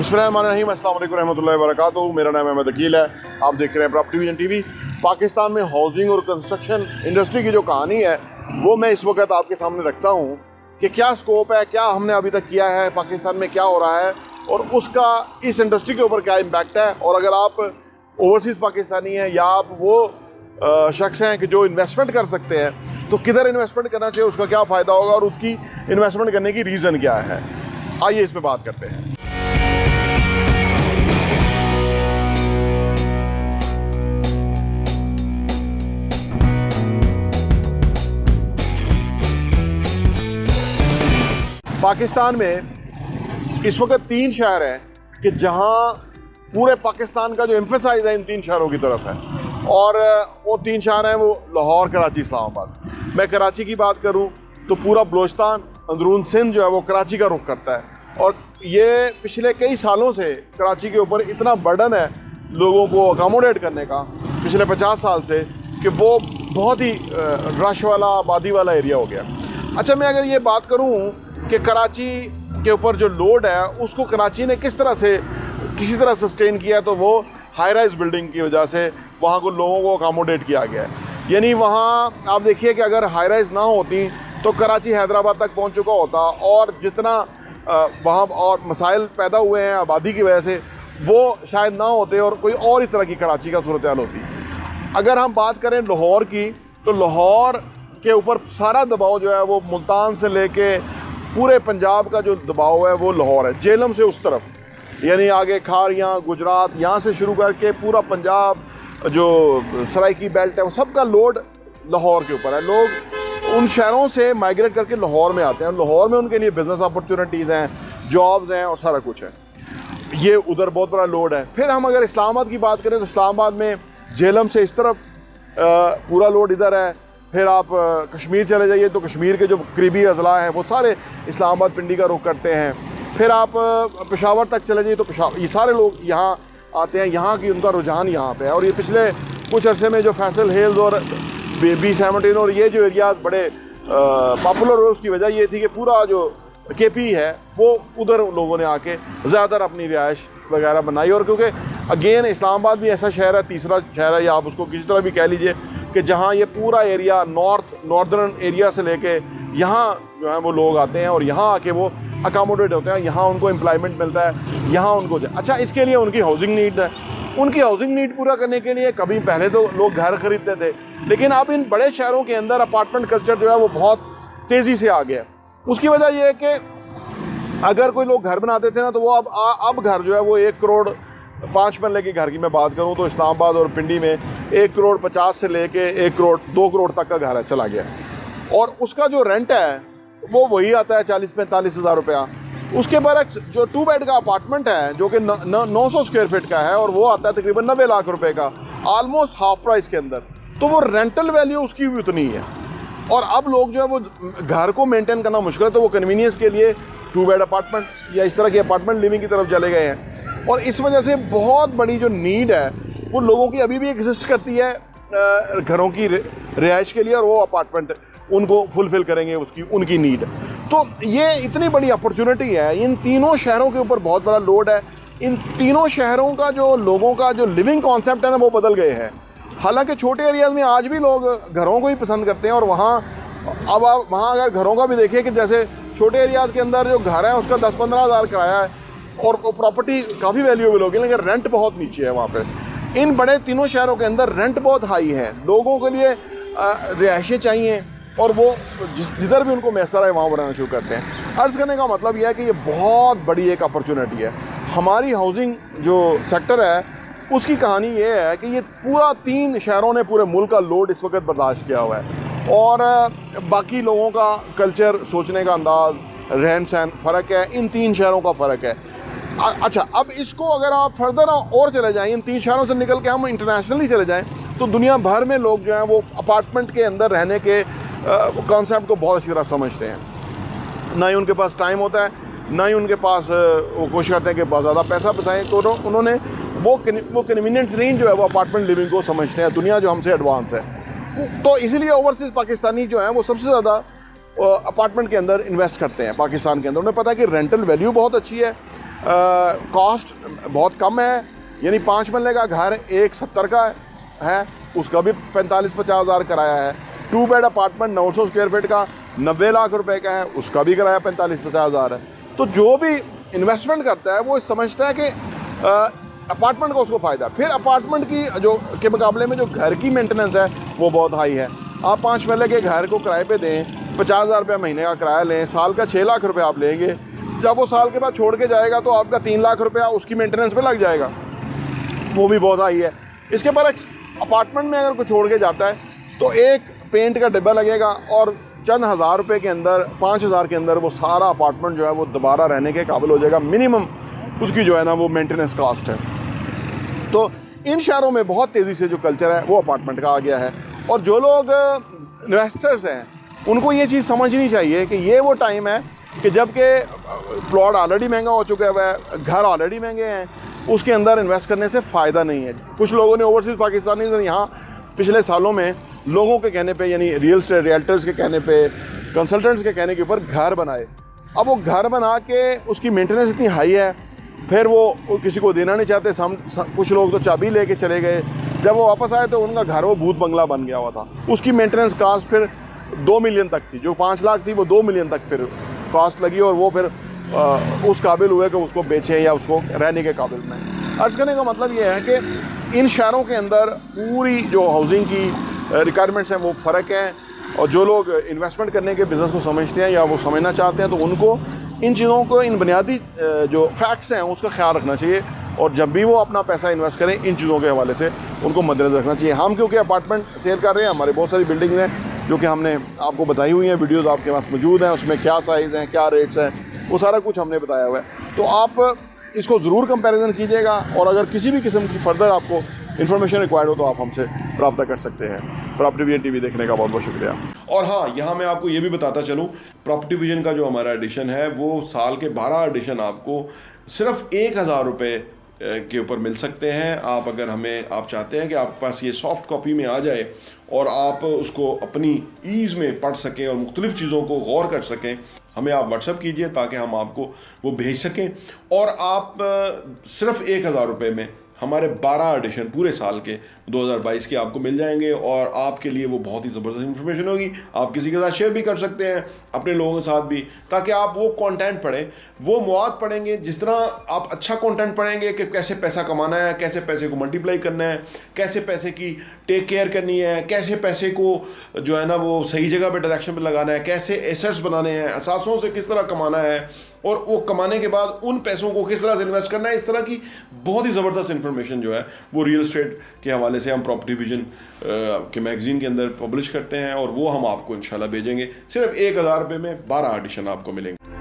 बिस्मिल्लाहिर्रहमानिर्रहीम, अस्सलाम वालेकुम रहमतुल्लाहि व बरकातुहू। मेरा नाम अहमद अकील है। आप देख रहे हैं प्रॉपर्टी विजन टीवी। पाकिस्तान में हाउसिंग और कंस्ट्रक्शन इंडस्ट्री की जो कहानी है वो मैं इस वक्त आपके सामने रखता हूँ कि क्या स्कोप है, क्या हमने अभी तक किया है, पाकिस्तान में क्या हो रहा है और उसका इस इंडस्ट्री के ऊपर क्या इम्पैक्ट है। और अगर आप ओवरसीज़ पाकिस्तानी हैं या आप वो शख्स हैं कि जो इन्वेस्टमेंट कर सकते हैं तो किधर इन्वेस्टमेंट करना चाहिए, उसका क्या फ़ायदा होगा और उसकी इन्वेस्टमेंट करने की रीज़न क्या है, आइए इस पर बात करते हैं। पाकिस्तान में इस वक्त 3 शहर हैं कि जहां पूरे पाकिस्तान का जो एम्फेसाइज है इन 3 शहरों की तरफ है और वो 3 शहर हैं, वो लाहौर, कराची, इस्लामाबाद। मैं कराची की बात करूं तो पूरा बलोचिस्तान, अंदरून सिंध जो है वो कराची का रुख करता है और ये पिछले कई सालों से कराची के ऊपर इतना बर्डन है लोगों को अकोमोडेट करने का, पिछले 50 साल से, कि वो बहुत ही रश वाला, आबादी वाला एरिया हो गया। अच्छा, मैं अगर ये बात करूँ कि कराची के ऊपर जो लोड है उसको कराची ने किस तरह से किसी तरह सस्टेन किया, तो वो हाई राइज बिल्डिंग की वजह से वहाँ को लोगों को अकोमोडेट किया गया है। यानी वहाँ आप देखिए कि अगर हाई राइज ना होती तो कराची हैदराबाद तक पहुँच चुका होता और जितना वहाँ और मसाइल पैदा हुए हैं आबादी की वजह से वो शायद ना होते और कोई और ही तरह की कराची का सूरत हाल होती। अगर हम बात करें लाहौर की तो लाहौर के ऊपर सारा दबाव जो है वो मुल्तान से लेके पूरे पंजाब का जो दबाव है वो लाहौर है, जेलम से उस तरफ, यानी आगे खारियाँ, गुजरात, यहाँ से शुरू करके पूरा पंजाब, जो सराइकी बेल्ट है, वो सब का लोड लाहौर के ऊपर है। लोग उन शहरों से माइग्रेट करके लाहौर में आते हैं, लाहौर में उनके लिए बिज़नेस अपॉर्चुनिटीज़ हैं, जॉब्स हैं और सारा कुछ है। ये उधर बहुत बड़ा लोड है। फिर हम अगर इस्लामाबाद की बात करें तो इस्लामाबाद में जेलम से इस तरफ पूरा लोड इधर है। फिर आप कश्मीर चले जाइए तो कश्मीर के जो करीबी अज़ला हैं वो सारे इस्लामाबाद पिंडी का रुख करते हैं। फिर आप पेशावर तक चले जाइए तो पेशावर, ये सारे लोग यहाँ आते हैं, यहाँ की उनका रुझान यहाँ पे है। और ये पिछले कुछ अरसे में जो फैसल हिल्स और B17 और ये जो एरियाज बड़े पॉपुलर हुए, उसकी वजह ये थी कि पूरा जो KP है वो उधर लोगों ने आके ज़्यादातर अपनी रिहाइश वगैरह बनाई। और क्योंकि अगेन इस्लामाबाद भी ऐसा शहर है, तीसरा शहर है या आप उसको किसी तरह भी कह लीजिए, कि जहाँ ये पूरा एरिया नॉर्दर्न एरिया से लेके यहाँ जो है वो लोग आते हैं और यहाँ आके वो अकोमोडेट होते हैं, यहाँ उनको एम्प्लॉयमेंट मिलता है, यहाँ उनको अच्छा, इसके लिए उनकी हाउसिंग नीड है। उनकी हाउसिंग नीड पूरा करने के लिए कभी पहले तो लोग घर खरीदते थे, लेकिन अब इन बड़े शहरों के अंदर अपार्टमेंट कल्चर जो है वो बहुत तेज़ी से आ गया। उसकी वजह यह है कि अगर कोई लोग घर बनाते थे ना तो वो अब घर जो है वो 1 करोड़ 5 मरले के घर की मैं बात करूं तो इस्लामाबाद और पिंडी में 1 करोड़ 50 से लेके 1 करोड़ 2 करोड़ तक का घर है, चला गया। और उसका जो रेंट है वो वही आता है 40-45 हज़ार रुपया। उसके बरक्स जो 2 बेड का अपार्टमेंट है जो कि 900 स्क्वायर फीट का है और वो आता है तकरीबन 90 लाख रुपए का, ऑलमोस्ट हाफ प्राइस के अंदर, तो वो रेंटल वैल्यू उसकी भी उतनी है। और अब लोग जो है वो घर को मेंटेन करना मुश्किल है तो वो कन्वीनियंस के लिए 2 बेड अपार्टमेंट या इस तरह की अपार्टमेंट लिविंग की तरफ चले गए हैं। और इस वजह से बहुत बड़ी जो नीड है वो लोगों की अभी भी एग्जिस्ट करती है घरों की रिहाइश के लिए, और वो अपार्टमेंट उनको फुलफ़िल करेंगे उनकी नीड। तो ये इतनी बड़ी अपॉर्चुनिटी है। इन तीनों शहरों के ऊपर बहुत बड़ा लोड है। इन तीनों शहरों का जो लोगों का जो लिविंग कॉन्सेप्ट है ना वो बदल गए हैं। हालांकि छोटे एरियाज़ में आज भी लोग घरों को ही पसंद करते हैं और वहाँ अब आप वहाँ अगर घरों का भी देखिए कि जैसे छोटे एरियाज़ के अंदर जो घर है उसका 10-15 हज़ार किराया है और प्रॉपर्टी काफ़ी वैल्यूएबल होगी, लेकिन रेंट बहुत नीचे है वहाँ पे। इन बड़े तीनों शहरों के अंदर रेंट बहुत हाई है, लोगों के लिए रिहाइशें चाहिए और वो जिधर भी उनको मैसर है वहाँ बनाना शुरू करते हैं। अर्ज़ करने का मतलब यह है कि ये बहुत बड़ी एक अपॉर्चुनिटी है। हमारी हाउसिंग जो सेक्टर है उसकी कहानी ये है कि ये पूरा 3 शहरों ने पूरे मुल्क का लोड इस वक्त बर्दाश्त किया हुआ है और बाकी लोगों का कल्चर, सोचने का अंदाज़, रहन सहन फ़र्क है, इन 3 शहरों का फ़र्क है। अच्छा, अब इसको अगर आप फर्दर और चले जाएं, इन 3 शहरों से निकल के हम इंटरनेशनली चले जाएं तो दुनिया भर में लोग जो हैं वो अपार्टमेंट के अंदर रहने के कॉन्सेप्ट को बहुत अच्छी तरह समझते हैं। ना ही उनके पास टाइम होता है, ना ही उनके पास वो कोशिश करते हैं कि बहुत ज़्यादा पैसा बचाएं, तो उन्होंने वो कन्वीनियंट रेंज जो है वो अपार्टमेंट लिविंग को समझते हैं। दुनिया जो हमसे एडवांस है, तो इसीलिए ओवरसीज़ पाकिस्तानी जो हैं वो सबसे ज़्यादा अपार्टमेंट के अंदर इन्वेस्ट करते हैं पाकिस्तान के अंदर। उन्हें पता है कि रेंटल वैल्यू बहुत अच्छी है, कॉस्ट बहुत कम है, यानी 5 मरले का घर 170 का है, उसका भी 45-50 हज़ार किराया है। 2 बेड अपार्टमेंट 900 स्क्वायर फीट का 90 लाख रुपए का है, उसका भी किराया 45-50 हज़ार है। तो जो भी इन्वेस्टमेंट करता है वो समझता है कि अपार्टमेंट का उसको फ़ायदा। फिर अपार्टमेंट की जो के मुकाबले में जो घर की मेंटेनेंस है वो बहुत हाई है। आप 5 मरले के घर को किराए पे दें, 50,000 रुपये महीने का किराया लें, साल का 6 लाख रुपये आप लेंगे, जब वो साल के बाद छोड़ के जाएगा तो आपका 3 लाख रुपया उसकी मेंटेनेंस पे लग जाएगा, वो भी बहुत हाई है। इसके बरक्स अपार्टमेंट में अगर कोई छोड़ के जाता है तो एक पेंट का डिब्बा लगेगा और चंद हज़ार रुपये के अंदर, 5,000 के अंदर वो सारा अपार्टमेंट जो है वो दोबारा रहने के काबिल हो जाएगा। मिनिमम उसकी जो है ना वो मेंटेनेंस कास्ट है। तो इन शहरों में बहुत तेज़ी से जो कल्चर है वो अपार्टमेंट का आ गया है। और जो लोग इन्वेस्टर्स हैं उनको ये चीज़ समझनी चाहिए कि ये वो टाइम है कि जबकि प्लॉट ऑलरेडी महंगा हो चुका है, घर ऑलरेडी महंगे हैं, उसके अंदर इन्वेस्ट करने से फ़ायदा नहीं है। कुछ लोगों ने ओवरसीज़ पाकिस्तानी यहाँ पिछले सालों में लोगों के कहने पे, यानी रियल एस्टेट रियल्टर्स के कहने पे, कंसल्टेंट्स के कहने के ऊपर घर बनाए। अब वो घर बना के उसकी मेंटेनेंस इतनी हाई है, फिर वो किसी को देना नहीं चाहते। कुछ लोग तो चाबी लेके चले गए, जब वो वापस आए तो उनका घर वो भूत बंगला बन गया हुआ था। उसकी मेंटेनेंस कास्ट फिर 2 मिलियन तक थी, जो 5 लाख थी वो 2 मिलियन तक फिर कास्ट लगी, और वो फिर उस काबिल हुए कि उसको बेचें या उसको रहने के काबिल में। अर्ज़ करने का मतलब ये है कि इन शहरों के अंदर पूरी जो हाउसिंग की रिक्वायरमेंट्स हैं वो फ़र्क हैं, और जो लोग इन्वेस्टमेंट करने के बिज़नेस को समझते हैं या वो समझना चाहते हैं तो उनको इन चीज़ों को, इन बुनियादी जो फैक्ट्स हैं उसका ख्याल रखना चाहिए, और जब भी वो अपना पैसा इन्वेस्ट करें इन चीज़ों के हवाले से उनको मद्देनज़र रखना चाहिए। हम क्योंकि अपार्टमेंट सेल कर रहे हैं, हमारे बहुत सारी बिल्डिंग्स हैं जो कि हमने आपको बताई हुई हैं, वीडियोज़ आपके पास मौजूद हैं, उसमें क्या साइज़ हैं, क्या रेट्स हैं, वो सारा कुछ हमने बताया हुआ है। तो आप इसको ज़रूर कंपैरिजन कीजिएगा, और अगर किसी भी किस्म की फ़र्दर आपको इन्फॉर्मेशन रिक्वायर्ड हो तो आप हमसे रब्ता कर सकते हैं। प्रॉपर्टी विजन टीवी देखने का बहुत बहुत शुक्रिया। और हाँ, यहाँ मैं आपको ये भी बताता चलूँ, प्रॉपर्टी विजन का जो हमारा एडिशन है वो साल के 12 एडिशन आपको सिर्फ 1,000 रुपये के ऊपर मिल सकते हैं। आप अगर आप चाहते हैं कि आपके पास ये सॉफ्ट कॉपी में आ जाए और आप उसको अपनी ईज़ में पढ़ सकें और मुख्तलिफ़ चीज़ों को गौर कर सकें, हमें आप व्हाट्सएप कीजिए ताकि हम आपको वो भेज सकें। और आप सिर्फ 1,000 रुपये में हमारे 12 एडिशन पूरे साल के 2022 के आपको मिल जाएंगे, और आपके लिए वो बहुत ही ज़बरदस्त इन्फॉर्मेशन होगी। आप किसी के साथ शेयर भी कर सकते हैं, अपने लोगों के साथ भी, ताकि आप वो कंटेंट पढ़ें, वो मवाद पढ़ेंगे। जिस तरह आप अच्छा कंटेंट पढ़ेंगे कि कैसे पैसा कमाना है, कैसे पैसे को मल्टीप्लाई करना है, कैसे पैसे की टेक केयर करनी है, कैसे पैसे को जो है ना वो सही जगह पे डायरेक्शन पे लगाना है, कैसे एसेट्स बनाने हैं, असासों से किस तरह कमाना है, और वो कमाने के बाद उन पैसों को किस तरह से इन्वेस्ट करना है, इस तरह की बहुत ही ज़बरदस्त इन्फॉर्मेशन जो है वो रियल एस्टेट के हवाले से हम प्रॉपर्टी विजन के मैगज़ीन के अंदर पब्लिश करते हैं, और वो हम आपको इंशाल्लाह भेजेंगे। सिर्फ 1,000 रुपये में 12 एडिशन आपको मिलेंगे।